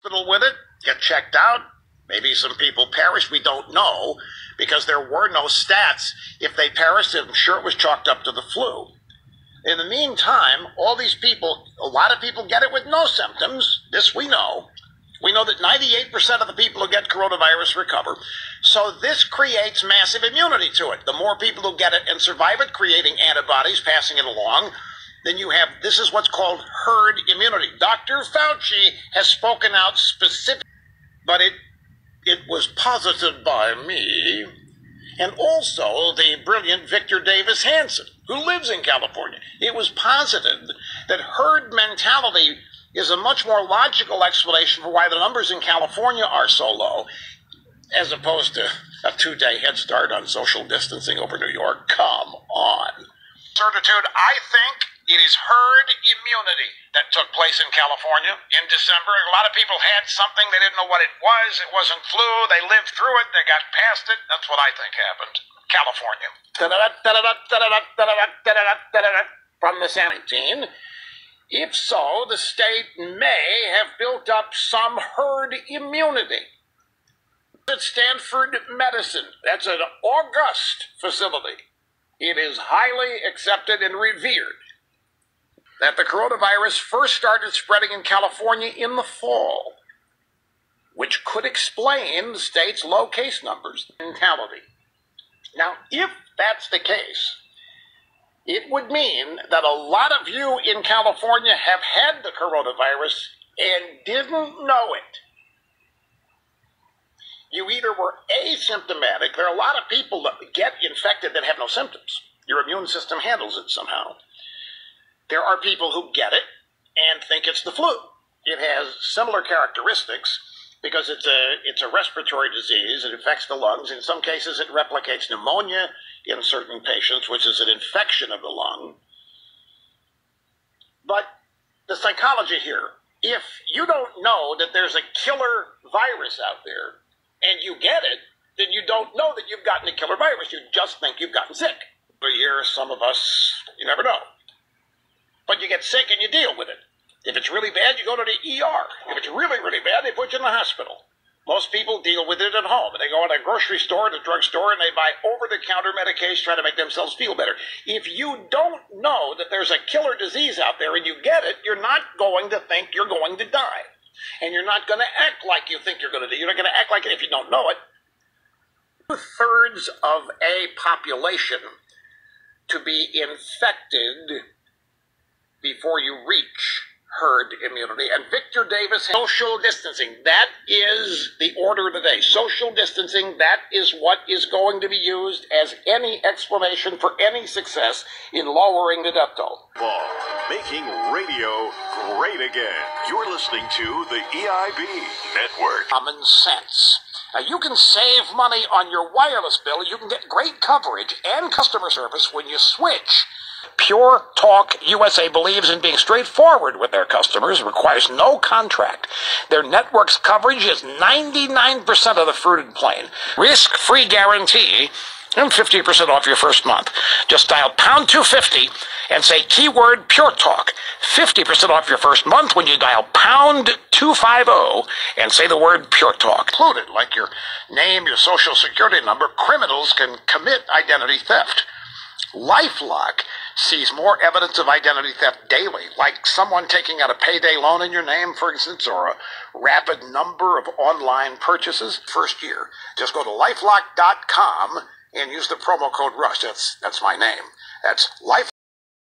hospital with it, get checked out. Maybe some people perished. We don't know because there were no stats. If they perished, I'm sure it was chalked up to the flu. In the meantime, all these people, a lot of people get it with no symptoms. This we know. We know that 98% of the people who get coronavirus recover. So this creates massive immunity to it. The more people who get it and survive it, creating antibodies, passing it along, then you have, this is what's called herd immunity. Dr. Fauci has spoken out specifically, but it was posited by me and also the brilliant Victor Davis Hanson, who lives in California. It was posited that herd mentality is a much more logical explanation for why the numbers in California are so low, as opposed to a 2-day head start on social distancing over New York. Come on. Certitude, I think it is herd immunity that took place in California in December. A lot of people had something. They didn't know what it was. It wasn't flu. They lived through it. They got past it. That's what I think happened. California. From the 17. If so, the state may have built up some herd immunity. At Stanford Medicine, that's an august facility. It is highly accepted and revered that the coronavirus first started spreading in California in the fall, which could explain the state's low case numbers mentality. Now, if that's the case, it would mean that a lot of you in California have had the coronavirus and didn't know it. You either were asymptomatic. There are a lot of people that get infected that have no symptoms. Your immune system handles it somehow. There are people who get it and think it's the flu. It has similar characteristics because it's a respiratory disease. It affects the lungs. In some cases, it replicates pneumonia in certain patients, which is an infection of the lung. But the psychology here, if you don't know that there's a killer virus out there and you get it, then you don't know that you've gotten a killer virus. You just think you've gotten sick. For years, some of us, you never know. But you get sick and you deal with it. If it's really bad, you go to the ER. If it's really, really bad, they put you in the hospital. Most people deal with it at home. They go in a grocery store, a drugstore, and they buy over-the-counter medication trying to make themselves feel better. If you don't know that there's a killer disease out there and you get it, you're not going to think you're going to die. And you're not going to act like you think you're going to die. You're not going to act like it if you don't know it. 2/3 of a population to be infected before you reach herd immunity. And Victor Davis, social distancing, that is the order of the day. Social distancing, that is what is going to be used as any explanation for any success in lowering the death toll. Making radio great again. You're listening to the EIB Network. Common sense. Now, you can save money on your wireless bill. You can get great coverage and customer service when you switch. Pure Talk USA believes in being straightforward with their customers, requires no contract. Their network's coverage is 99% of the fruited plain. Risk-free guarantee and 50% off your first month. Just dial pound 250 and say keyword Pure Talk. 50% off your first month when you dial pound 250 and say the word Pure Talk. Included, like your name, your social security number, criminals can commit identity theft. LifeLock sees more evidence of identity theft daily, like someone taking out a payday loan in your name, for instance, or a rapid number of online purchases. First year, just go to lifelock.com and use the promo code RUSH. That's my name. That's Life.